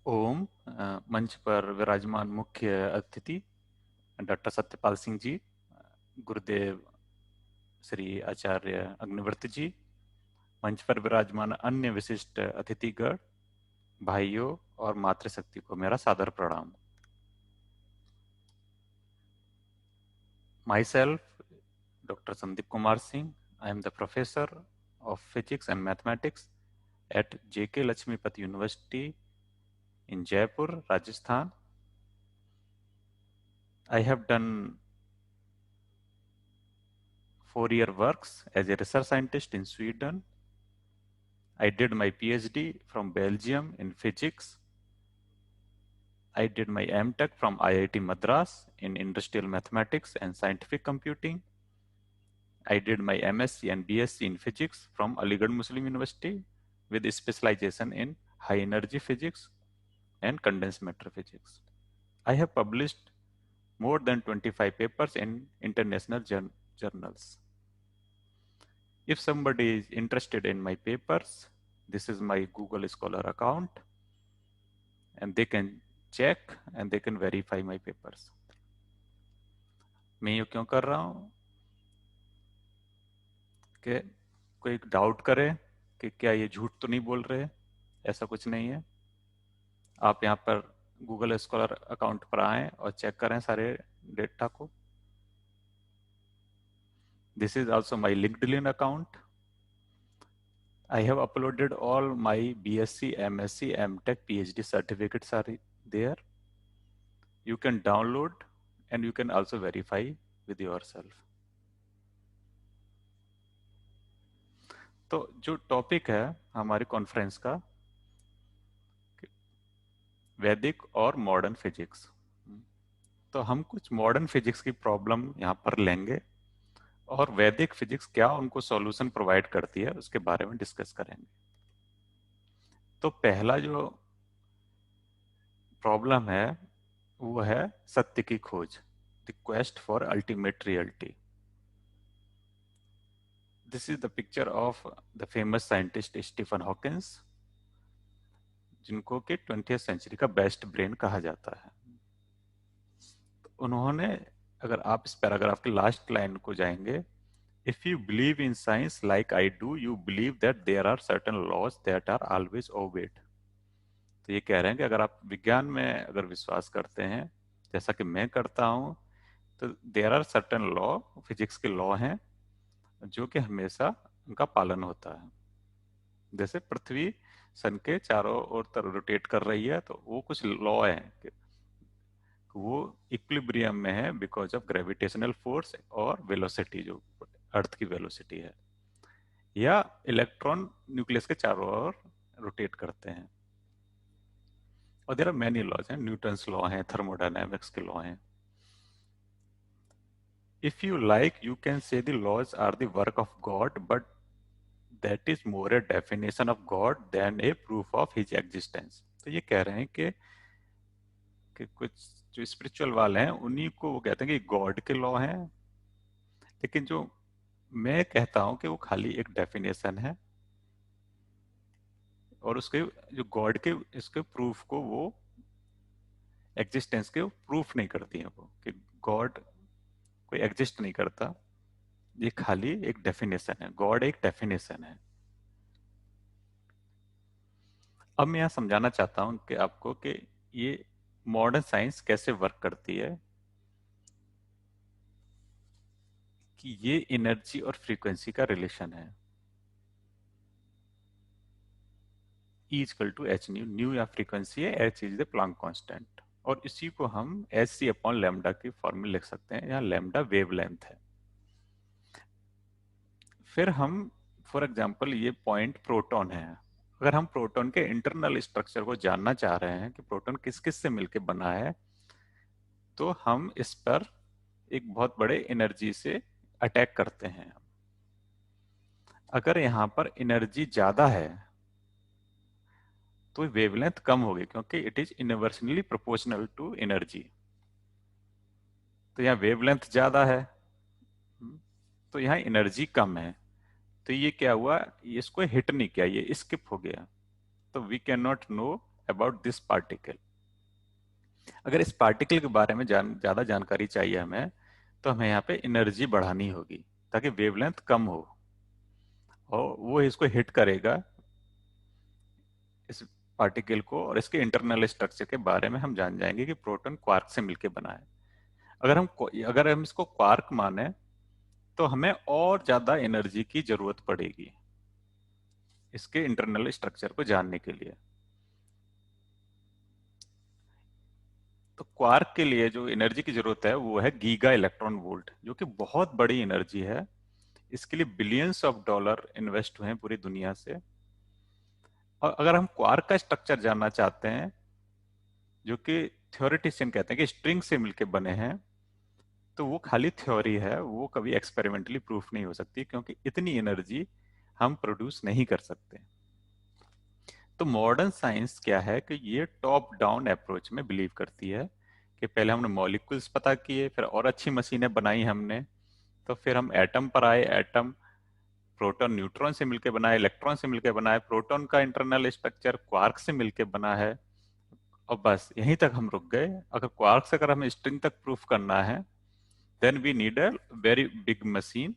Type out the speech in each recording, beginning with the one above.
ओम। मंच पर विराजमान मुख्य अतिथि डॉक्टर सत्यपाल सिंह जी, गुरुदेव श्री आचार्य अग्निवर्त जी, मंच पर विराजमान अन्य विशिष्ट अतिथिगण, भाइयों और मातृशक्ति को मेरा सादर प्रणाम। Myself, Dr. Sandeep Kumar Singh. I am the professor of physics and mathematics at J.K. Lakshmipat University in Jaipur, Rajasthan. I have done 4-year works as a research scientist in Sweden. I did my PhD from Belgium in physics. I did my MTech from IIT Madras in industrial mathematics and scientific computing. I did my MSc and BSc in physics from Aligarh Muslim University with specialization in high energy physics and condensed matter physics. I have published more than 25 papers in international journals. If somebody is interested in my papers, this is my Google Scholar account and they can check and they can verify my papers. मैं ये क्यों कर रहा हूँ कि कोई doubt करे कि क्या ये झूठ तो नहीं बोल रहे, ऐसा कुछ नहीं है। आप यहाँ पर गूगल स्कॉलर अकाउंट पर आएं और चेक करें सारे डेटा को। This is also my LinkedIn account. I have uploaded all my BSc, MSc, MTech, PhD certificates are there. You can download and you can also verify with yourself. तो जो topic है हमारी conference का, वैदिक और modern physics, तो हम कुछ मॉडर्न फिजिक्स की प्रॉब्लम यहाँ पर लेंगे और वैदिक फिजिक्स क्या उनको सॉल्यूशन प्रोवाइड करती है उसके बारे में डिस्कस करेंगे। तो पहला जो प्रॉब्लम है वो है सत्य की खोज, the quest for ultimate reality. This is the picture of the famous scientist Stephen Hawkins, जिनको कि 20th सेंचुरी का बेस्ट ब्रेन कहा जाता है। तो उन्होंने, अगर आप इस पैराग्राफ के लास्ट लाइन को जाएंगे, if you believe in science like I do you believe that there are certain laws that are always obeyed. तो ये कह रहे हैं कि अगर आप विज्ञान में अगर विश्वास करते हैं जैसा कि मैं करता हूं, तो there are certain law, physics के लॉ हैं जो कि हमेशा उनका पालन होता है। जैसे पृथ्वी सन के चारों ओर रोटेट कर रही है, तो वो कुछ लॉ है कि वो इक्विलिब्रियम में है बिकॉज ऑफ ग्रेविटेशनल फोर्स और वेलोसिटी, जो अर्थ की वेलोसिटी है, या इलेक्ट्रॉन न्यूक्लियस के चारों ओर रोटेट करते हैं। और देयर आर मेनी लॉज हैं, न्यूटन्स लॉ हैं, थर्मोडायनेमिक्स के लॉ हैं। If you like you can say the laws are the work of God, but that is more a definition of God than a proof of his existence. तो ये कह रहे हैं कि कुछ जो स्पिरिचुअल वाले हैं उन्हीं को वो कहते हैं कि गॉड के लॉ हैं, लेकिन जो मैं कहता हूं कि वो खाली एक डेफिनेशन है और उसके जो गॉड के इसके प्रूफ को वो एग्जिस्टेंस के प्रूफ नहीं करती है, वो कि गॉड कोई एग्जिस्ट नहीं करता, ये खाली एक डेफिनेशन है, गॉड एक डेफिनेशन है। अब मैं यहाँ समझाना चाहता हूँ कि आपको कि ये मॉडर्न साइंस कैसे वर्क करती है, कि ये एनर्जी और फ्रीक्वेंसी का रिलेशन है। E equal to h nu, nu या फ्रीक्वेंसी है, h is the Planck constant, और इसी को हम एच सी अपॉन लेमडा की फॉर्म में लिख सकते हैं। यहाँ लेमडा वेव लेंथ है। फिर हम, फॉर एग्जांपल ये पॉइंट प्रोटॉन है, अगर हम प्रोटॉन के इंटरनल स्ट्रक्चर को जानना चाह रहे हैं कि प्रोटॉन किस किस से मिलकर बना है, तो हम इस पर एक बहुत बड़े एनर्जी से अटैक करते हैं। अगर यहाँ पर एनर्जी ज्यादा है तो वेवलेंथ कम होगी, क्योंकि it is inversely proportional to energy. तो यहाँ वेवलेंथ ज्यादा है, तो यहाँ एनर्जी कम है, तो ये क्या हुआ, ये इसको हिट नहीं किया, ये स्किप हो गया। तो we can not know about this particle. अगर इस पार्टिकल के बारे में ज्यादा जानकारी चाहिए हमें, तो हमें यहाँ पे एनर्जी बढ़ानी होगी ताकि वेवलेंथ कम हो, और वो इसको हिट करेगा इस पार्टिकल को, और इसके इंटरनल स्ट्रक्चर के बारे में हम जान जाएंगे कि प्रोटॉन क्वार्क से मिलकर बना है। अगर हम इसको क्वार्क माने, तो हमें और ज्यादा एनर्जी की जरूरत पड़ेगी इसके इंटरनल स्ट्रक्चर को जानने के लिए। तो क्वार्क के लिए जो एनर्जी की जरूरत है वो है गीगा इलेक्ट्रॉन वोल्ट, जो कि बहुत बड़ी एनर्जी है। इसके लिए बिलियंस ऑफ डॉलर इन्वेस्ट हुए हैं पूरी दुनिया से। और अगर हम क्वार्क का स्ट्रक्चर जानना चाहते हैं, जो कि थ्योरेटिशियन कहते हैं कि स्ट्रिंग से मिलके बने हैं, तो वो खाली थ्योरी है, वो कभी एक्सपेरिमेंटली प्रूफ नहीं हो सकती, क्योंकि इतनी एनर्जी हम प्रोड्यूस नहीं कर सकते। तो मॉडर्न साइंस क्या है कि ये टॉप डाउन अप्रोच में बिलीव करती है कि पहले हमने मॉलिक्यूल्स पता किए, फिर और अच्छी मशीनें बनाई हमने, तो फिर हम एटम पर आए। एटम प्रोटॉन न्यूट्रॉन से मिलकर बना है, इलेक्ट्रॉन से मिलकर बना है, प्रोटॉन का इंटरनल स्ट्रक्चर क्वार्क से मिलकर बना है, और बस यहीं तक हम रुक गए। अगर क्वार्क से अगर हमें स्ट्रिंग तक प्रूफ करना है, then we need a very big machine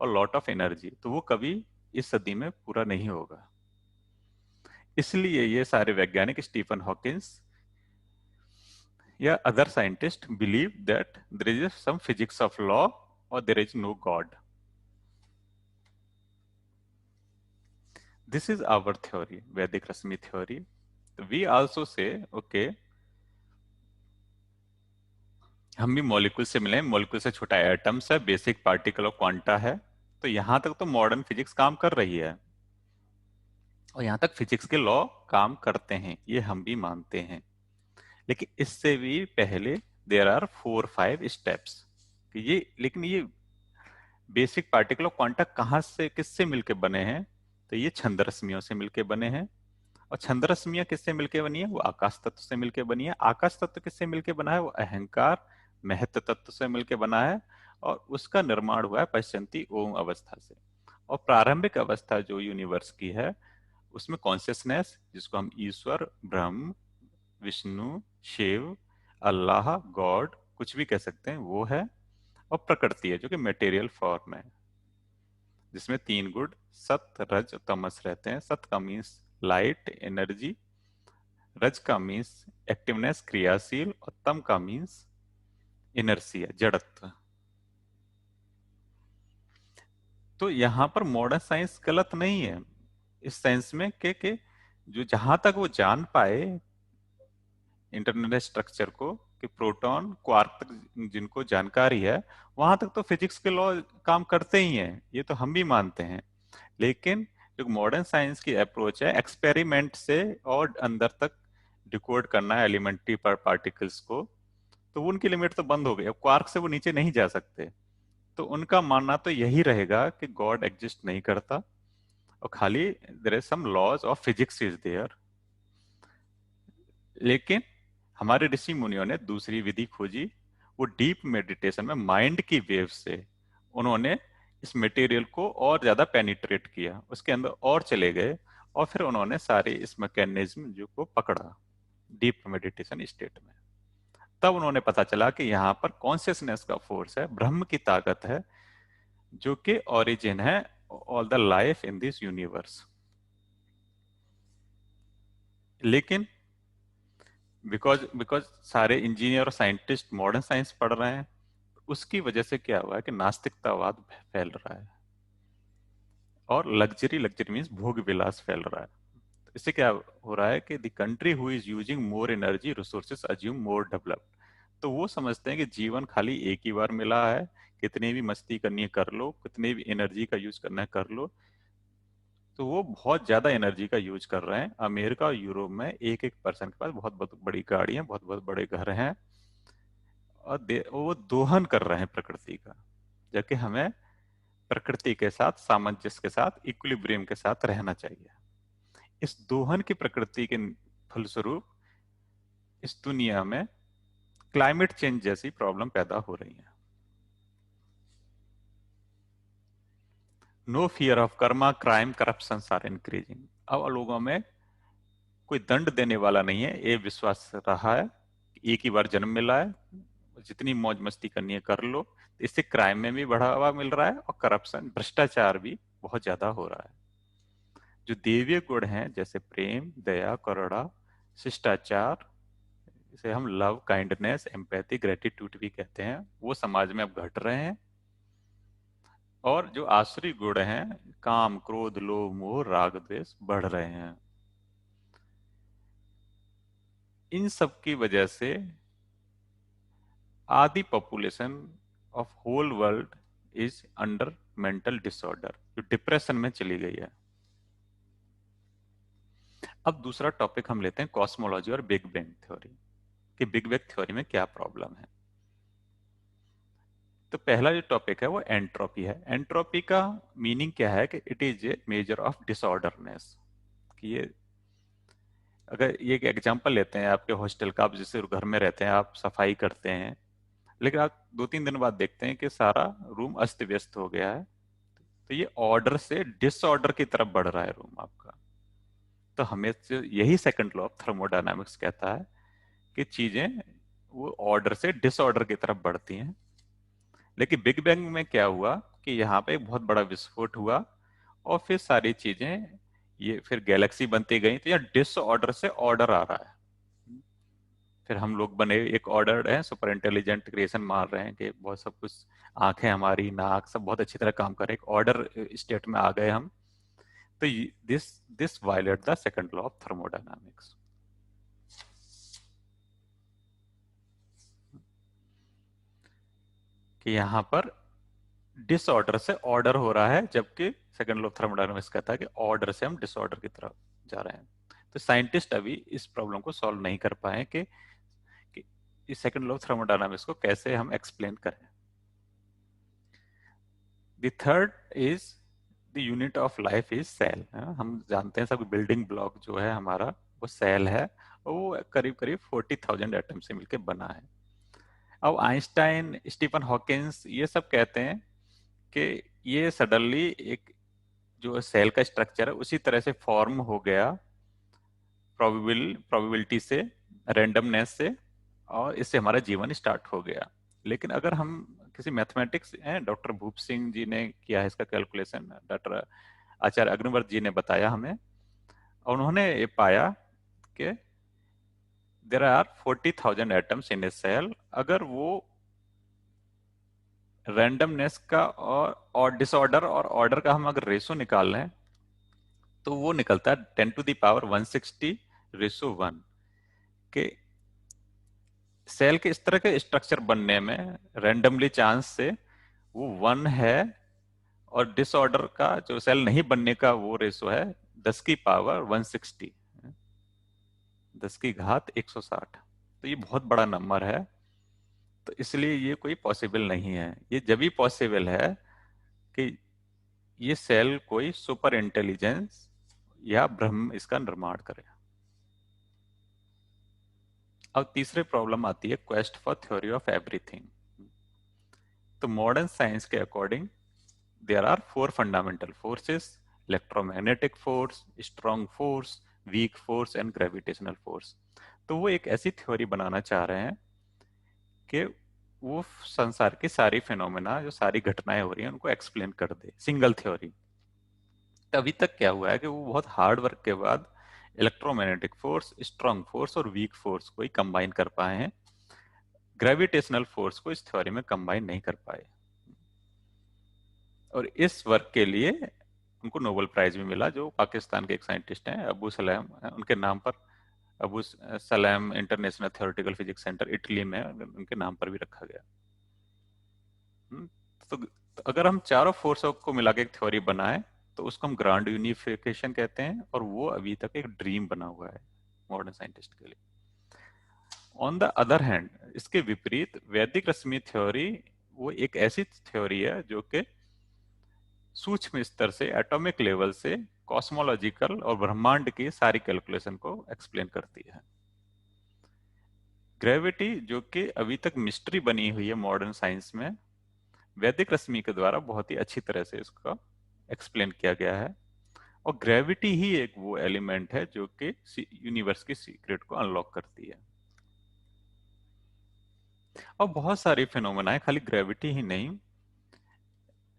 और लॉट ऑफ एनर्जी, तो वो कभी इस सदी में पूरा नहीं होगा। इसलिए ये सारे वैज्ञानिक, स्टीफन हॉकिंस या other scientist, believe that there is some physics of law और there is no god. This is our theory, Vaidik Rashmi theory. We also say okay, हम भी मॉलिक्यूल से मिले, मॉलिक्यूल से छोटा एटम्स है, बेसिक पार्टिकल और क्वांटा है। तो यहां तक तो मॉडर्न फिजिक्स काम कर रही है, और यहां तक फिजिक्स के लॉ काम करते हैं, ये हम भी मानते हैं। लेकिन इससे भी पहले देयर आर 4-5 स्टेप्स कि ये बेसिक पार्टिकल और क्वांटा कहाँ से, किससे मिलके बने हैं। तो ये छंद रश्मियों से मिलके बने हैं, और छंद रश्मियां किससे मिलके बनी है? वो आकाश तत्व से मिलके बनी है। आकाश तत्व किससे मिलके बना है? वो अहंकार महत्व तत्व से मिलके बना है, और उसका निर्माण हुआ है पश्चंती ओम अवस्था से। और प्रारंभिक अवस्था जो यूनिवर्स की है, उसमें कॉन्शियसनेस, जिसको हम ईश्वर, ब्रह्म, विष्णु, शिव, अल्लाह, गॉड, कुछ भी कह सकते हैं, वो है। और प्रकृति है, जो कि मटेरियल फॉर्म है, जिसमें 3 गुण सत, रज, तमस रहते हैं। सत का मीन्स लाइट, एनर्जी, रज का मीन्स एक्टिवनेस, क्रियाशील, और तम का मीन्स इनर्सिया, जड़त्व। तो यहाँ पर मॉडर्न साइंस गलत नहीं है इस सेंस में के जो जहां तक वो जान पाए इंटरनल स्ट्रक्चर को, कि प्रोटॉन क्वार्क तक जिनको जानकारी है, वहां तक तो फिजिक्स के लॉ काम करते ही हैं, ये तो हम भी मानते हैं। लेकिन जो मॉडर्न साइंस की अप्रोच है, एक्सपेरिमेंट से और अंदर तक डिकोड करना है एलिमेंट्री पर पार्टिकल्स को, तो वो उनकी लिमिट तो बंद हो गई। अब क्वार्क से वो नीचे नहीं जा सकते। तो उनका मानना तो यही रहेगा कि गॉड एग्जिस्ट नहीं करता, और खाली there is some laws of physics is there. लेकिन हमारे ऋषि मुनियों ने दूसरी विधि खोजी। वो डीप मेडिटेशन में माइंड की वेव से उन्होंने इस मटेरियल को और ज्यादा पेनिट्रेट किया, उसके अंदर और चले गए, और फिर उन्होंने सारे इस मैकेनिज्म जो को पकड़ा डीप मेडिटेशन स्टेट में। तब उन्होंने पता चला कि यहाँ पर कॉन्शियसनेस का फोर्स है, ब्रह्म की ताकत है, जो कि ओरिजिन है all the life in this universe. लेकिन बिकॉज बिकॉज सारे इंजीनियर और साइंटिस्ट मॉडर्न साइंस पढ़ रहे हैं, उसकी वजह से क्या हुआ है कि नास्तिकतावाद फैल रहा है, और लग्जरी लग्जरी मीन्स भोग विलास फैल रहा है। तो इससे क्या हो रहा है कि the country who is using more energy resources assume more developed. तो वो समझते हैं कि जीवन खाली एक ही बार मिला है, कितनी भी मस्ती करनी है कर लो, कितनी भी एनर्जी का यूज करना है कर लो। तो वो बहुत ज्यादा एनर्जी का यूज कर रहे हैं। अमेरिका और यूरोप में एक एक पर्सन के पास बहुत बहुत बड़ी गाड़ियां, बहुत बहुत बड़े घर हैं, और वो दोहन कर रहे हैं प्रकृति का। जबकि हमें प्रकृति के साथ सामंजस्य के साथ इक्विलिब्रियम के साथ रहना चाहिए। इस दोहन की प्रकृति के फलस्वरूप इस दुनिया में क्लाइमेट चेंज जैसी प्रॉब्लम पैदा हो रही है। No fear of karma, crime, corruption are increasing. अब लोगों में कोई दंड देने वाला नहीं है, ये विश्वास रहा है, एक ही बार जन्म मिला है, जितनी मौज मस्ती करनी है कर लो। इससे क्राइम में भी बढ़ावा मिल रहा है और करप्शन, भ्रष्टाचार भी बहुत ज्यादा हो रहा है। जो देवीय गुण हैं जैसे प्रेम, दया, करुणा, शिष्टाचार, इसे हम लव, काइंडनेस, एम्पैथी, ग्रेटिट्यूड भी कहते हैं, वो समाज में अब घट रहे हैं। और जो आसुरी गुण हैं, काम, क्रोध, लोभ, मोह, राग, द्वेष, बढ़ रहे हैं। इन सब की वजह से आधी population of whole world is under mental disorder, जो डिप्रेशन में चली गई है। अब दूसरा टॉपिक हम लेते हैं कॉस्मोलॉजी और बिग बैंग थ्योरी, कि बिग बैंग थ्योरी में क्या प्रॉब्लम है। तो पहला जो टॉपिक है वो एंट्रोपी है। एंट्रोपी का मीनिंग क्या है कि it is a measure of disorderness. कि ये, अगर ये एक एग्जांपल लेते हैं आपके हॉस्टल का, आप जिस घर में रहते हैं, आप सफाई करते हैं, लेकिन आप 2-3 दिन बाद देखते हैं कि सारा रूम अस्त व्यस्त हो गया है, तो ये ऑर्डर से डिसऑर्डर की तरफ बढ़ रहा है रूम आपका। तो हमें यही सेकंड लॉ ऑफ थर्मोडायनामिक्स कहता है कि चीजें वो ऑर्डर से डिसऑर्डर की तरफ बढ़ती हैं। लेकिन बिग बैंग में क्या हुआ कि यहाँ पे एक बहुत बड़ा विस्फोट हुआ, और फिर सारी चीजें, ये फिर गैलेक्सी बनती गई, तो यहाँ डिसऑर्डर से ऑर्डर आ रहा है। फिर हम लोग बने एक ऑर्डर है, सुपर इंटेलिजेंट क्रिएशन मान रहे हैं कि बहुत सब कुछ, आंखें हमारी, नाक, सब बहुत अच्छी तरह काम कर रहे हैं, एक ऑर्डर स्टेट में आ गए हम। तो this this violate the second law of thermodynamics. कि यहाँ पर डिसऑर्डर से ऑर्डर हो रहा है, जबकि सेकंड लॉ ऑफ थर्मोडायनामिक्स कहता है कि ऑर्डर से हम डिसऑर्डर की तरफ जा रहे हैं। तो साइंटिस्ट अभी इस प्रॉब्लम को सॉल्व नहीं कर पाए कि इस सेकंड लॉ ऑफ थर्मोडायनामिक्स को कैसे हम एक्सप्लेन करें। The third is the unit of life is cell. हम जानते हैं सब, बिल्डिंग ब्लॉक जो है हमारा वो सेल है, और वो करीब करीब 40,000 एटम से मिलकर बना है। अब आइंस्टाइन, स्टीफन हॉकिंस ये सब कहते हैं कि ये सडनली एक जो सेल का स्ट्रक्चर है उसी तरह से फॉर्म हो गया, प्रोबेबिलिटी से, रेंडमनेस से, और इससे हमारा जीवन स्टार्ट हो गया। लेकिन अगर हम किसी मैथमेटिक्स हैं, डॉक्टर भूप सिंह जी ने किया है इसका कैलकुलेशन, डॉक्टर आचार्य अग्निवर्त जी ने बताया हमें, और उन्होंने ये पाया कि there are 40,000 atoms in a cell. अगर वो रैंडमनेस का और डिसऑर्डर और ऑर्डर का हम अगर रेशो निकाल लें, तो वो निकलता है 10⁻160:1 के। सेल के इस तरह के स्ट्रक्चर बनने में रैंडमली चांस से वो 1 है, और डिसऑर्डर का जो सेल नहीं बनने का वो रेशो है 10⁻160, 10⁻160। तो ये बहुत बड़ा नंबर है। तो इसलिए ये कोई पॉसिबल नहीं है। ये जब भी पॉसिबल है कि ये सेल कोई सुपर इंटेलिजेंस या ब्रह्म इसका निर्माण करे। अब तीसरी प्रॉब्लम आती है quest for theory of everything. तो मॉडर्न साइंस के according there are 4 fundamental forces: electromagnetic force, strong force, weak force and gravitational force. तो वो एक ऐसी थ्योरी बनाना चाह रहे हैं कि वो संसार की सारी फिनोमेना, जो सारी घटनाएं हो रही हैं, उनको एक्सप्लेन कर दे, सिंगल थ्योरी। तो अभी तक क्या हुआ है कि वो बहुत हार्ड वर्क के बाद इलेक्ट्रोमैग्नेटिक फोर्स, स्ट्रॉन्ग फोर्स और वीक फोर्स को ही कंबाइन कर पाए हैं, ग्रेविटेशनल फोर्स को इस थ्योरी में कंबाइन नहीं कर पाए। और इस वर्क के लिए उनको नोबेल प्राइज भी मिला, जो पाकिस्तान के एक साइंटिस्ट हैं, अबू सलाम, उनके नाम पर अबू सलाम international theoretical physics centre Italy में उनके नाम पर भी रखा गया। हम्म, तो अगर हम चारों फोर्सों को मिला के एक थ्योरी बनाए, तो उसको हम ग्रांड यूनिफिकेशन कहते हैं, और वो अभी तक एक ड्रीम बना हुआ है मॉडर्न साइंटिस्ट के लिए। ऑन द अदर हैंड, इसके विपरीत वैदिक रश्मि थ्योरी वो एक ऐसी थ्योरी है जो कि सूक्ष्म स्तर से, एटॉमिक लेवल से, कॉस्मोलॉजिकल और ब्रह्मांड की सारी कैलकुलेशन को एक्सप्लेन करती है। ग्रेविटी, जो कि अभी तक मिस्ट्री बनी हुई है मॉडर्न साइंस में, वैदिक रश्मि के द्वारा बहुत ही अच्छी तरह से इसका एक्सप्लेन किया गया है। और ग्रेविटी ही एक वो एलिमेंट है जो कि यूनिवर्स की सीक्रेट को अनलॉक करती है। और बहुत सारी फिनोमेना है, खाली ग्रेविटी ही नहीं।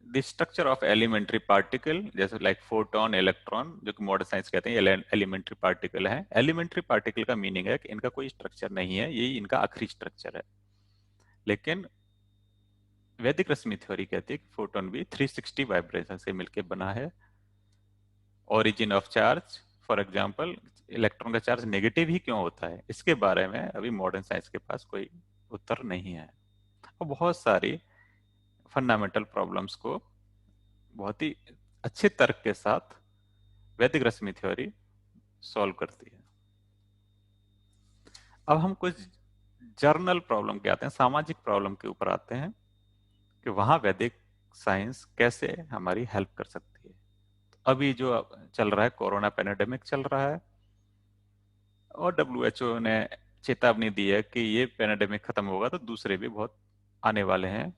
The structure of elementary particle, जैसे लाइक फोटोन, इलेक्ट्रॉन, जो कि मॉडर्न साइंस कहते हैं एलिमेंट्री पार्टिकल है। एलिमेंट्री पार्टिकल का मीनिंग है कि इनका कोई स्ट्रक्चर नहीं है, यही इनका आखिरी स्ट्रक्चर है। लेकिन वैदिक रश्मि थ्योरी कहती है कि फोटोन भी 360 वाइब्रेशन से मिलकर बना है। Origin of charge, for example, electron का चार्ज नेगेटिव ही क्यों होता है, इसके बारे में अभी मॉडर्न साइंस के पास कोई उत्तर नहीं है। और बहुत सारी फंडामेंटल प्रॉब्लम्स को बहुत ही अच्छे तर्क के साथ वैदिक रश्मि थ्योरी सॉल्व करती है। अब हम कुछ जर्नल प्रॉब्लम के आते हैं, सामाजिक प्रॉब्लम के ऊपर आते हैं कि वहां वैदिक साइंस कैसे हमारी हेल्प कर सकती है। अभी जो चल रहा है, कोरोना पेंडेमिक चल रहा है, और डब्ल्यूएचओ ने चेतावनी दी है कि ये पेंडेमिक खत्म होगा तो दूसरे भी बहुत आने वाले हैं।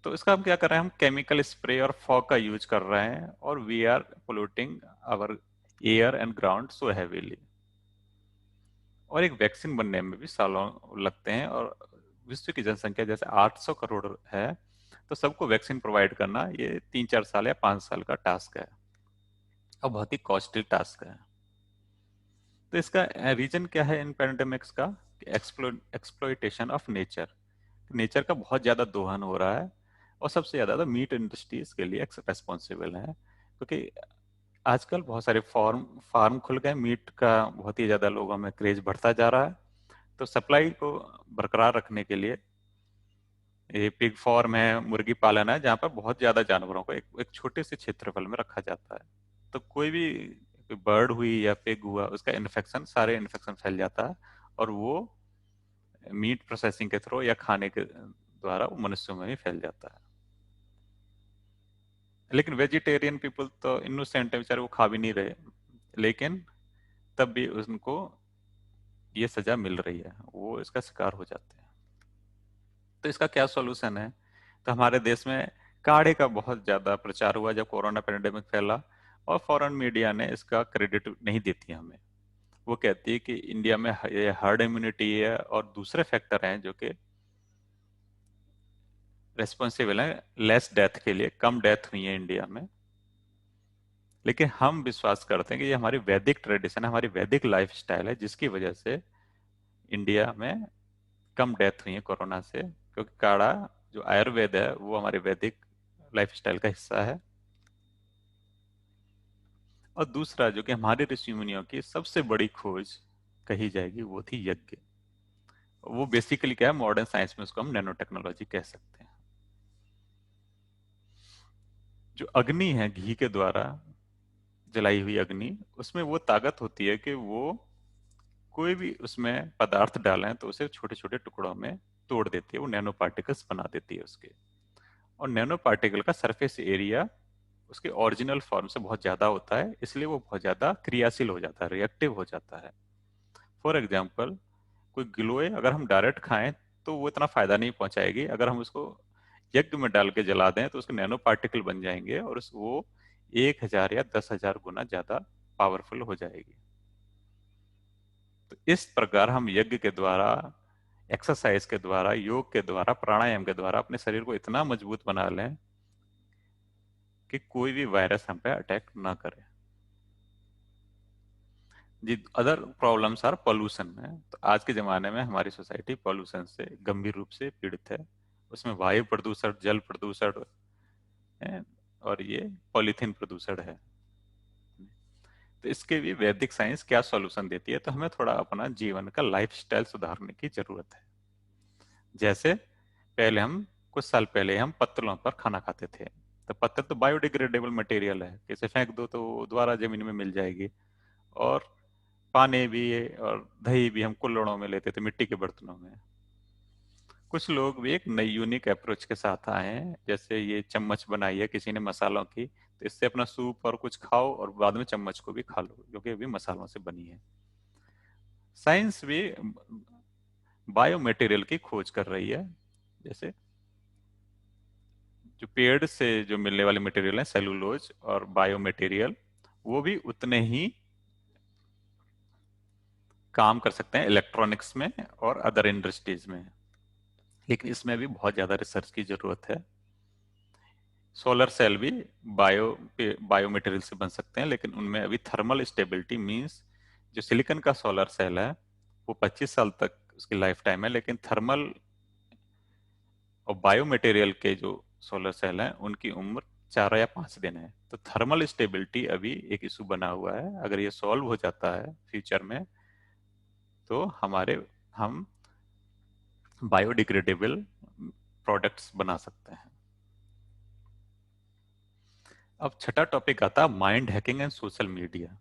तो इसका हम क्या कर रहे हैं, हम केमिकल स्प्रे और फॉग का यूज कर रहे हैं, और we are polluting our air and ground so heavily. और एक वैक्सीन बनने में भी सालों लगते हैं, और विश्व की जनसंख्या जैसे 800 करोड़ है, तो सबको वैक्सीन प्रोवाइड करना ये 3-4 साल या 5 साल का टास्क है, और बहुत ही कॉस्टली टास्क है। तो इसका रीजन क्या है इन पैंडेमिक्स का? Exploitation of nature. नेचर का बहुत ज्यादा दोहन हो रहा है, और सबसे ज्यादा तो मीट इंडस्ट्रीज के लिए रेस्पॉन्सिबल है, क्योंकि आजकल बहुत सारे फार्म फार्म खुल गए, मीट का बहुत ही ज्यादा लोगों में क्रेज बढ़ता जा रहा है। तो सप्लाई को बरकरार रखने के लिए ये पिग फार्म है, मुर्गी पालन है, जहाँ पर बहुत ज्यादा जानवरों को एक छोटे से क्षेत्रफल में रखा जाता है। तो कोई भी बर्ड हुई या पिग हुआ, उसका इन्फेक्शन, सारे इन्फेक्शन फैल जाता है, और वो मीट प्रोसेसिंग के थ्रू या खाने के द्वारा वो मनुष्यों में भी फैल जाता है। लेकिन वेजिटेरियन पीपल तो इनोसेंट है बेचारे, वो खा भी नहीं रहे, लेकिन तब भी उनको ये सजा मिल रही है, वो इसका शिकार हो जाते हैं। तो इसका क्या सॉल्यूशन है? तो हमारे देश में काढ़े का बहुत ज्यादा प्रचार हुआ जब कोरोना पेंडेमिक फैला, और फॉरेन मीडिया ने इसका क्रेडिट नहीं देती हमें। वो कहती है कि इंडिया में ये हर्ड इम्यूनिटी है, और दूसरे फैक्टर हैं जो कि रेस्पॉन्सिबल है लेस डेथ के लिए, कम डेथ हुई है इंडिया में। लेकिन हम विश्वास करते हैं कि ये हमारी वैदिक ट्रेडिशन है, हमारी वैदिक लाइफस्टाइल है, जिसकी वजह से इंडिया में कम डेथ हुई है कोरोना से, क्योंकि काढ़ा जो आयुर्वेद है वो हमारे वैदिक लाइफस्टाइल का हिस्सा है। और दूसरा जो कि हमारे ऋषि मुनियों की सबसे बड़ी खोज कही जाएगी, वो थी यज्ञ। वो बेसिकली क्या है, मॉडर्न साइंस में उसको हम नैनो टेक्नोलॉजी कह सकते हैं। जो अग्नि है, घी के द्वारा जलाई हुई अग्नि, उसमें वो ताकत होती है कि वो कोई भी उसमें पदार्थ डालें तो उसे छोटे छोटे टुकड़ों में तोड़ देती है, वो नैनो पार्टिकल्स बना देती है उसके। और नैनो पार्टिकल का सरफेस एरिया उसके ओरिजिनल फॉर्म से बहुत ज्यादा होता है, इसलिए वो बहुत ज्यादा क्रियाशील हो जाता है, रिएक्टिव हो जाता है। फॉर एग्जाम्पल, कोई गिलोय अगर हम डायरेक्ट खाएं तो वो इतना फायदा नहीं पहुंचाएगी, अगर हम उसको यज्ञ में डाल के जला दें तो उसके नैनो पार्टिकल बन जाएंगे, और वो 1,000 या 10,000 गुना ज्यादा पावरफुल हो जाएगी। तो इस प्रकार हम यज्ञ के द्वारा, एक्सरसाइज के द्वारा, योग के द्वारा, प्राणायाम के द्वारा अपने शरीर को इतना मजबूत बना लें कि कोई भी वायरस हम पे अटैक ना करे। जी, अदर प्रॉब्लम्स आर पॉल्यूशन में। तो आज के जमाने में हमारी सोसाइटी पॉल्यूशन से गंभीर रूप से पीड़ित है। उसमें वायु प्रदूषण, जल प्रदूषण है, और ये पॉलीथीन प्रदूषण है। तो इसके भी वैदिक साइंस क्या सॉल्यूशन देती है? तो हमें थोड़ा अपना जीवन का लाइफस्टाइल सुधारने की जरूरत है। जैसे पहले हम कुछ साल पहले हम पत्तलों पर खाना खाते थे, तो पत्तल तो बायोडिग्रेडेबल मटेरियल है, किसे फेंक दो तो वो दोबारा जमीन में मिल जाएगी। और पानी भी और दही भी हम कुल्हड़ों में लेते थे, मिट्टी के बर्तनों में। कुछ लोग भी एक नई यूनिक अप्रोच के साथ आए हैं, जैसे ये चम्मच बनाई है किसी ने मसालों की, तो इससे अपना सूप और कुछ खाओ और बाद में चम्मच को भी खा लो, क्योंकि ये भी मसालों से बनी है। साइंस भी बायो मटेरियल की खोज कर रही है, जैसे जो पेड़ से जो मिलने वाले मटेरियल है, सेलुलोज और बायो मटेरियल, वो भी उतने ही काम कर सकते हैं इलेक्ट्रॉनिक्स में और अदर इंडस्ट्रीज में। लेकिन इसमें भी बहुत ज्यादा रिसर्च की जरूरत है। सोलर सेल भी बायो बायो मटेरियल से बन सकते हैं, लेकिन उनमें अभी थर्मल स्टेबिलिटी मींस जो सिलिकॉन का सोलर सेल है वो 25 साल तक उसकी लाइफ टाइम है, लेकिन थर्मल और बायो मटेरियल के जो सोलर सेल हैं उनकी उम्र 4 या 5 दिन है। तो थर्मल स्टेबिलिटी अभी एक इशू बना हुआ है। अगर ये सॉल्व हो जाता है फ्यूचर में, तो हम बायोडिग्रेडेबल प्रोडक्ट्स बना सकते हैं। अब छठा टॉपिक आता है mind hacking and social media.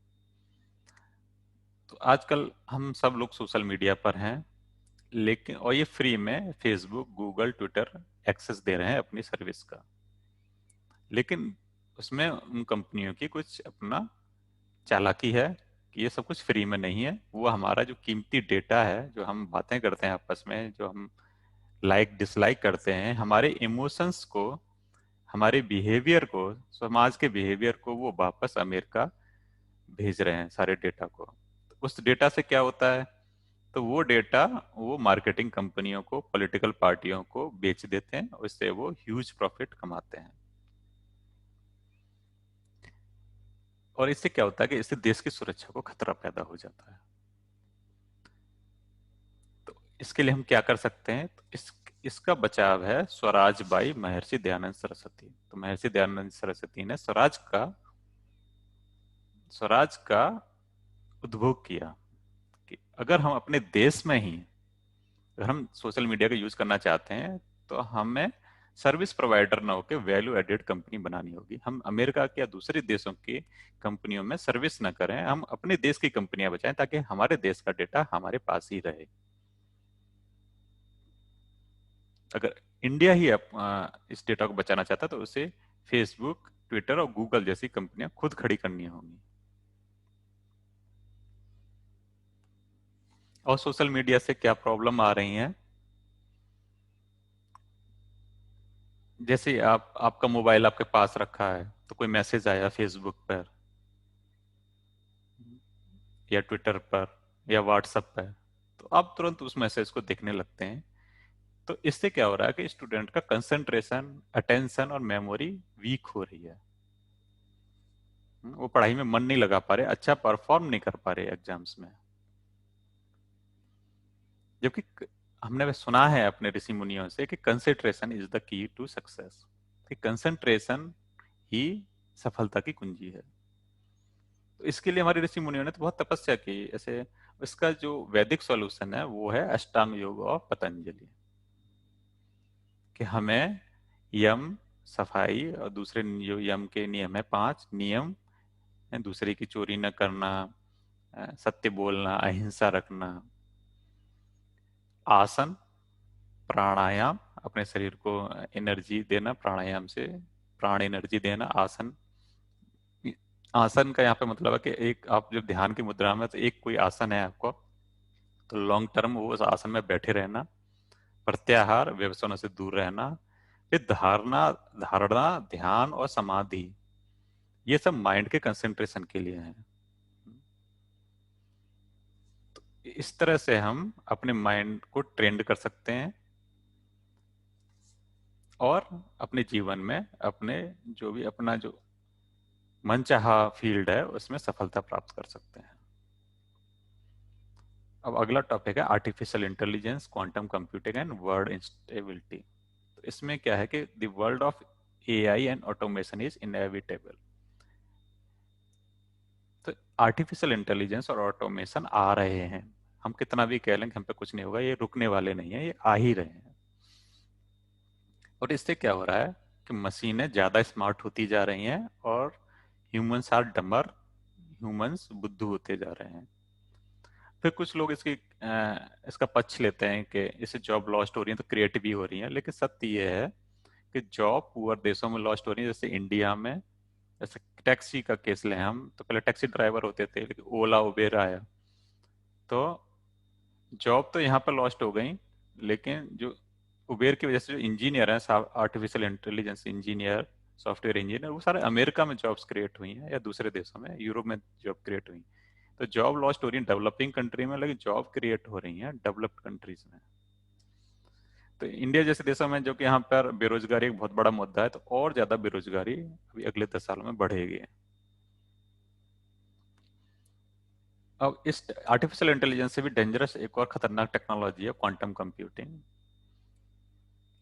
तो आजकल हम सब लोग सोशल मीडिया पर हैं, लेकिन और ये फ्री में फेसबुक, गूगल, ट्विटर एक्सेस दे रहे हैं अपनी सर्विस का। लेकिन उसमें उन कंपनियों की कुछ अपना चालाकी है कि ये सब कुछ फ्री में नहीं है। वो हमारा जो कीमती डेटा है, जो हम बातें करते हैं आपस में, जो हम लाइक डिसलाइक करते हैं, हमारे इमोशंस को, हमारे बिहेवियर को, समाज के बिहेवियर को वो वापस अमेरिका भेज रहे हैं सारे डेटा को। तो उस डेटा से क्या होता है? तो वो डेटा वो मार्केटिंग कंपनियों को, पॉलिटिकल पार्टियों को बेच देते हैं, उससे वो ह्यूज प्रॉफिट कमाते हैं। और इससे क्या होता है कि इससे देश की सुरक्षा को खतरा पैदा हो जाता है। तो इसके लिए हम क्या कर सकते हैं? तो इसका बचाव है स्वराज बाई महर्षि दयानंद सरस्वती। तो महर्षि दयानंद सरस्वती ने स्वराज का उद्भव किया कि अगर हम अपने देश में ही, अगर हम सोशल मीडिया का यूज करना चाहते हैं, तो हमें सर्विस प्रोवाइडर ना होकर वैल्यू एडेड कंपनी बनानी होगी। हम अमेरिका के या दूसरे देशों की कंपनियों में सर्विस ना करें, हम अपने देश की कंपनियां बचाएं, ताकि हमारे देश का डेटा हमारे पास ही रहे। अगर इंडिया ही इस डेटा को बचाना चाहता है, तो उसे फेसबुक, ट्विटर और गूगल जैसी कंपनियां खुद खड़ी करनी होंगी। और सोशल मीडिया से क्या प्रॉब्लम आ रही है? जैसे आपका मोबाइल आपके पास रखा है, तो कोई मैसेज आया फेसबुक पर या ट्विटर पर या व्हाट्सएप पर, तो आप तुरंत उस मैसेज को देखने लगते हैं। तो इससे क्या हो रहा है कि स्टूडेंट का कंसंट्रेशन, अटेंशन और मेमोरी वीक हो रही है। वो पढ़ाई में मन नहीं लगा पा रहे, अच्छा परफॉर्म नहीं कर पा रहे एग्जाम्स में। जबकि हमने सुना है अपने ऋषि मुनियों से कि concentration is the key to success, कि कंसंट्रेशन ही सफलता की कुंजी है। तो इसके लिए हमारे ऋषि मुनियों ने तो बहुत तपस्या की। ऐसे इसका जो वैदिक सॉल्यूशन है वो है अष्टांग योग और पतंजलि, कि हमें यम, सफाई और दूसरे जो यम के नियम है, 5 नियम है, दूसरे की चोरी न करना, सत्य बोलना, अहिंसा रखना, आसन, प्राणायाम, अपने शरीर को एनर्जी देना प्राणायाम से, प्राण एनर्जी देना, आसन। आसन का यहाँ पे मतलब है कि एक आप जब ध्यान की मुद्रा में, तो एक कोई आसन है आपको, तो लॉन्ग टर्म वो उस आसन में बैठे रहना। प्रत्याहार, व्यसनों से दूर रहना। फिर धारणा, धारणा, ध्यान और समाधि, ये सब माइंड के कंसंट्रेशन के लिए हैं। तो इस तरह से हम अपने माइंड को ट्रेंड कर सकते हैं और अपने जीवन में अपने जो भी अपना जो मनचाहा फील्ड है उसमें सफलता प्राप्त कर सकते हैं। अब अगला टॉपिक है artificial intelligence, quantum computing and word instability. तो इसमें क्या है कि the world of AI and automation is inevitable. तो आर्टिफिशियल इंटेलिजेंस और ऑटोमेशन आ रहे हैं। हम कितना भी कह लें कि हम पे कुछ नहीं होगा, ये रुकने वाले नहीं है, ये आ ही रहे हैं। और इससे क्या हो रहा है कि मशीनें ज्यादा स्मार्ट होती जा रही हैं और ह्यूमंस आर डमर, ह्यूमंस बुद्धू होते जा रहे हैं। फिर कुछ लोग इसका पक्ष लेते हैं कि इससे जॉब लॉस्ट हो रही है, तो क्रिएटिव भी हो रही है। लेकिन सत्य ये है कि जॉब पुअर देशों में लॉस्ट हो रही है, जैसे इंडिया में। जैसे टैक्सी का केस लें हम, तो पहले टैक्सी ड्राइवर होते थे, लेकिन ओला उबेर आया, तो जॉब तो यहाँ पर लॉस्ट हो गई। लेकिन जो उबेर की वजह से जो इंजीनियर हैं, artificial intelligence engineer, software engineer, वो सारे अमेरिका में जॉब्स क्रिएट हुई हैं या दूसरे देशों में, यूरोप में जॉब क्रिएट हुई। तो जॉब लॉस्ट हो रही है डेवलपिंग कंट्री में, लेकिन जॉब क्रिएट हो रही है डेवलप्ड कंट्रीज में। तो इंडिया जैसे देशों में, जो कि यहाँ पर बेरोजगारी एक बहुत बड़ा मुद्दा है, तो और ज्यादा बेरोजगारी अभी अगले 10 सालों में बढ़ेगी। अब इस आर्टिफिशियल इंटेलिजेंस से भी डेंजरस एक और खतरनाक टेक्नोलॉजी है क्वांटम कंप्यूटिंग।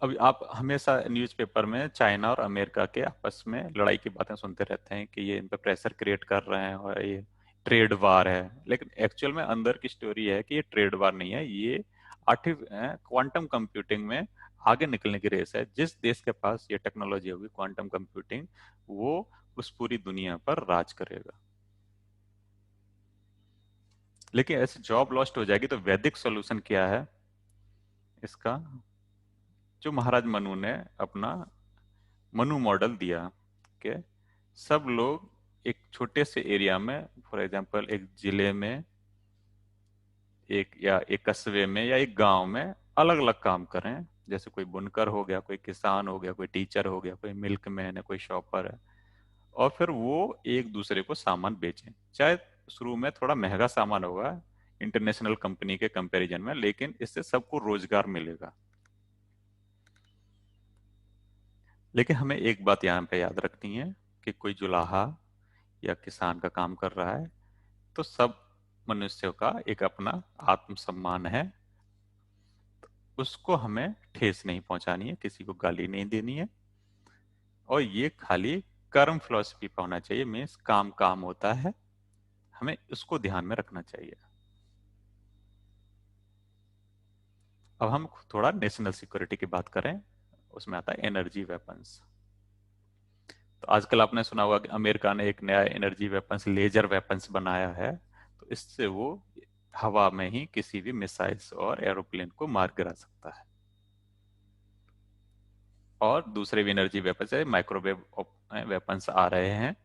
अभी आप हमेशा न्यूज़पेपर में चाइना और अमेरिका के आपस में लड़ाई की बातें सुनते रहते हैं कि ये इन पर प्रेशर क्रिएट कर रहे हैं और ये ट्रेड वार है, लेकिन एक्चुअल में अंदर की स्टोरी है कि ये ट्रेड वार नहीं है, ये आर्टिफ क्वांटम कंप्यूटिंग में आगे निकलने की रेस है। जिस देश के पास ये टेक्नोलॉजी होगी क्वांटम कंप्यूटिंग, वो उस पूरी दुनिया पर राज करेगा। लेकिन ऐसे जॉब लॉस्ट हो जाएगी, तो वैदिक सॉल्यूशन क्या है इसका? जो महाराज मनु ने अपना मनु मॉडल दिया कि सब लोग एक छोटे से एरिया में, फॉर एग्जांपल एक जिले में, एक या एक कस्बे में या एक गांव में अलग अलग काम करें। जैसे कोई बुनकर हो गया, कोई किसान हो गया, कोई टीचर हो गया, कोई मिल्कमैन है, कोई शॉपर है। और फिर वो एक दूसरे को सामान बेचें, चाहे शुरू में थोड़ा महंगा सामान होगा इंटरनेशनल कंपनी के कंपैरिजन में, लेकिन इससे सबको रोजगार मिलेगा। लेकिन हमें एक बात यहाँ पे याद रखनी है कि कोई जुलाहा या किसान का काम कर रहा है, तो सब मनुष्यों का एक अपना आत्मसम्मान है। उसको हमें ठेस नहीं पहुंचानी है, किसी को गाली नहीं देनी है। और ये खाली कर्म फिलॉसफी पर होना चाहिए, मीन्स काम काम होता है, हमें उसको ध्यान में रखना चाहिए। अब हम थोड़ा नेशनल सिक्योरिटी की बात करें, उसमें आता है एनर्जी वेपन्स। तो आजकल आपने सुना होगा कि अमेरिका ने एक नया एनर्जी वेपन्स, लेजर वेपन्स बनाया है। तो इससे वो हवा में ही किसी भी मिसाइल्स और एरोप्लेन को मार गिरा सकता है। और दूसरे भी एनर्जी वेपन्स है, माइक्रोवेव वेपन्स आ रहे हैं।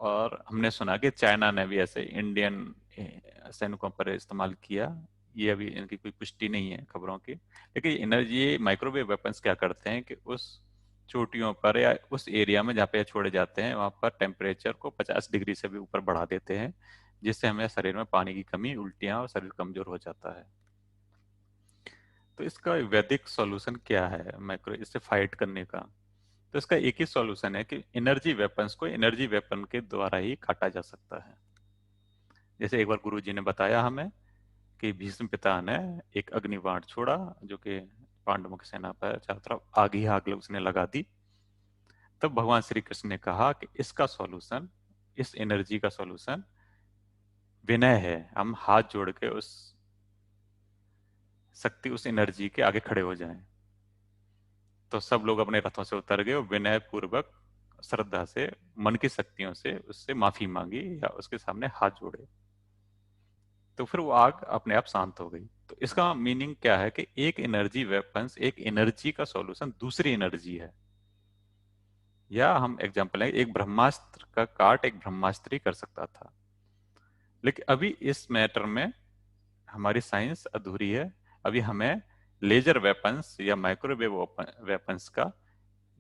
और हमने सुना कि चाइना ने भी ऐसे इंडियन सैनिकों पर इस्तेमाल किया। ये अभी इनकी कोई पुष्टि नहीं है खबरों की, लेकिन एनर्जी माइक्रोवेव वेपन्स क्या करते हैं कि उस चोटियों पर या उस एरिया में जहाँ पे छोड़े जाते हैं, वहां पर टेम्परेचर को 50 डिग्री से भी ऊपर बढ़ा देते हैं, जिससे हमें शरीर में पानी की कमी, उल्टियां और शरीर कमजोर हो जाता है। तो इसका वैदिक सॉल्यूशन क्या है माइक्रो इससे फाइट करने का? तो इसका एक ही सॉल्यूशन है कि एनर्जी वेपन्स को एनर्जी वेपन के द्वारा ही काटा जा सकता है। जैसे एक बार गुरु जी ने बताया हमें कि भीष्म पिता ने एक अग्निबाण छोड़ा, जो कि पांडवों की सेना पर चारों तरफ आग ही आग उसने लगा दी। तब भगवान श्री कृष्ण ने कहा कि इसका सॉल्यूशन, इस एनर्जी का सॉल्यूशन विनय है। हम हाथ जोड़ के उस शक्ति, उस एनर्जी के आगे खड़े हो जाएं। तो सब लोग अपने रथों से उतर गए और विनय पूर्वक, श्रद्धा से, मन की शक्तियों से उससे माफी मांगी या उसके सामने हाथ जोड़े। तो फिर वो आग अपने आप शांत हो गई। तो इसका मीनिंग क्या है कि एक एनर्जी वेपन्स, एक एनर्जी का सॉल्यूशन दूसरी एनर्जी है। या हम एग्जांपल है, एक ब्रह्मास्त्र का काट एक ब्रह्मास्त्र ही कर सकता था। लेकिन अभी इस मैटर में हमारी साइंस अधूरी है। अभी हमें लेजर वेपन्स या माइक्रोवेव वेपन्स का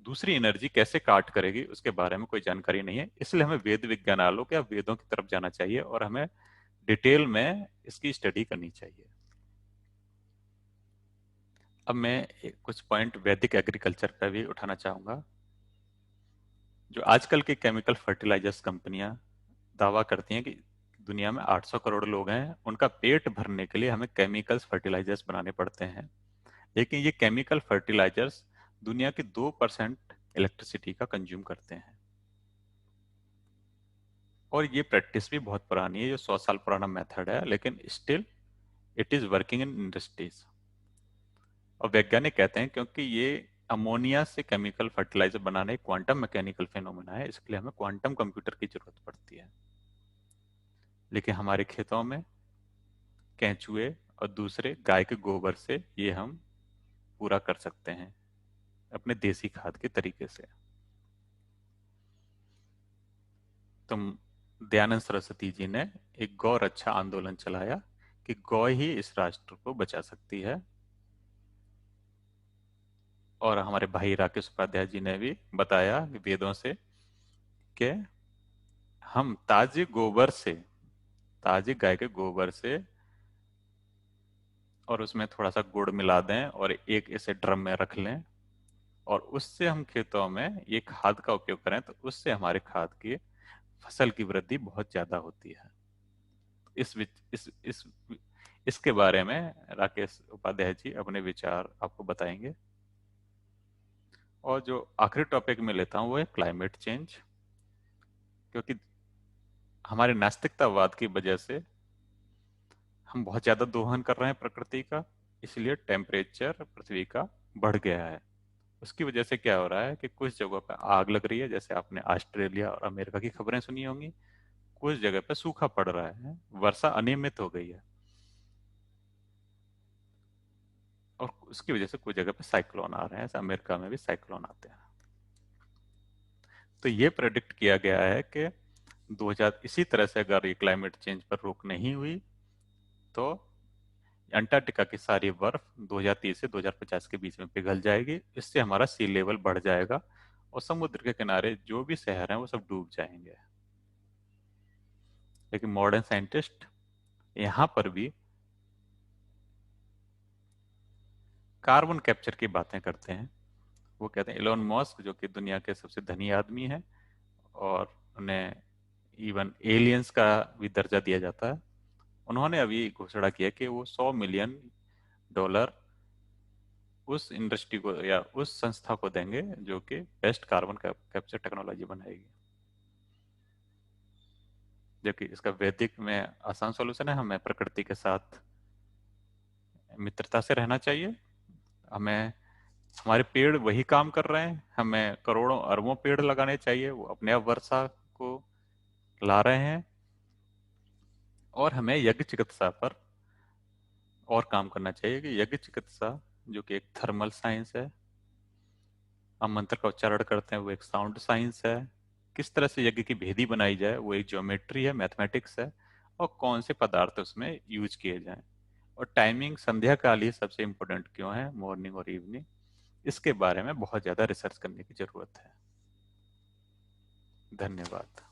दूसरी एनर्जी कैसे काट करेगी उसके बारे में कोई जानकारी नहीं है। इसलिए हमें वेद विज्ञानालों या वेदों की तरफ जाना चाहिए और हमें डिटेल में इसकी स्टडी करनी चाहिए। अब मैं कुछ पॉइंट वैदिक एग्रीकल्चर पर भी उठाना चाहूंगा। जो आजकल के केमिकल फर्टिलाइजर्स कंपनियां दावा करती हैं कि दुनिया में 800 करोड़ लोग हैं, उनका पेट भरने के लिए हमें केमिकल्स फर्टिलाइजर्स बनाने पड़ते हैं। लेकिन ये केमिकल फर्टिलाइजर्स दुनिया के 2% इलेक्ट्रिसिटी का कंज्यूम करते हैं। और ये प्रैक्टिस भी बहुत पुरानी है, जो 100 साल पुराना मेथड है, लेकिन still it is working in industries. और वैज्ञानिक कहते हैं क्योंकि ये अमोनिया से केमिकल फर्टिलाइजर बनाना एक क्वांटम मैकेनिकल फिनोमेना है, इसके लिए हमें क्वांटम कंप्यूटर की जरूरत पड़ती है। लेकिन हमारे खेतों में केंचुए और दूसरे गाय के गोबर से ये हम पूरा कर सकते हैं अपने देसी खाद के तरीके से। तो दयानंद सरस्वती जी ने एक गौ रक्षा आंदोलन चलाया कि गौ ही इस राष्ट्र को बचा सकती है। और हमारे भाई राकेश उपाध्याय जी ने भी बताया वेदों से कि हम ताजे गोबर से, ताजे गाय के गोबर से, और उसमें थोड़ा सा गुड़ मिला दें और एक ऐसे ड्रम में रख लें, और उससे हम खेतों में ये खाद का उपयोग करें तो उससे हमारे खाद की फसल की वृद्धि बहुत ज्यादा होती है। इस इसके बारे में राकेश उपाध्याय जी अपने विचार आपको बताएंगे। और जो आखिरी टॉपिक में लेता हूँ वो है क्लाइमेट चेंज, क्योंकि हमारे नास्तिकतावाद की वजह से हम बहुत ज्यादा दोहन कर रहे हैं प्रकृति का, इसलिए टेम्परेचर पृथ्वी का बढ़ गया है। उसकी वजह से क्या हो रहा है कि कुछ जगहों पर आग लग रही है, जैसे आपने ऑस्ट्रेलिया और अमेरिका की खबरें सुनी होंगी। कुछ जगह पे सूखा पड़ रहा है, वर्षा अनियमित हो गई है, और उसकी वजह से कुछ जगह पे साइक्लोन आ रहे हैं, जैसे अमेरिका में भी साइक्लोन आते हैं। तो ये प्रेडिक्ट किया गया है कि 2000 इसी तरह से अगर ये क्लाइमेट चेंज पर रोक नहीं हुई तो अंटार्कटिका की सारी बर्फ 2030 से 2050 के बीच में पिघल जाएगी। इससे हमारा सी लेवल बढ़ जाएगा और समुद्र के किनारे जो भी शहर हैं वो सब डूब जाएंगे। लेकिन मॉडर्न साइंटिस्ट यहाँ पर भी कार्बन कैप्चर की बातें करते हैं। वो कहते हैं, एलोन मस्क जो कि दुनिया के सबसे धनी आदमी है और उन्हें इवन एलियंस का भी दर्जा दिया जाता है, उन्होंने अभी घोषणा किया कि वो $100 मिलियन उस इंडस्ट्री को या उस संस्था को देंगे जो कि बेस्ट कार्बन कैप्चर टेक्नोलॉजी बनाएगी। जबकि इसका वैदिक में आसान सॉल्यूशन है, हमें प्रकृति के साथ मित्रता से रहना चाहिए। हमें, हमारे पेड़ वही काम कर रहे हैं, हमें करोड़ों अरबों पेड़ लगाने चाहिए, वो अपने आप वर्षा को ला रहे हैं। और हमें यज्ञ चिकित्सा पर और काम करना चाहिए कि यज्ञ चिकित्सा जो कि एक थर्मल साइंस है, हम मंत्र का उच्चारण करते हैं, वो एक साउंड साइंस है। किस तरह से यज्ञ की भेदी बनाई जाए वो एक ज्योमेट्री है, मैथमेटिक्स है। और कौन से पदार्थ उसमें यूज किए जाएं, और टाइमिंग संध्या काल ही सबसे इम्पोर्टेंट क्यों है, मॉर्निंग और इवनिंग, इसके बारे में बहुत ज्यादा रिसर्च करने की जरूरत है। धन्यवाद।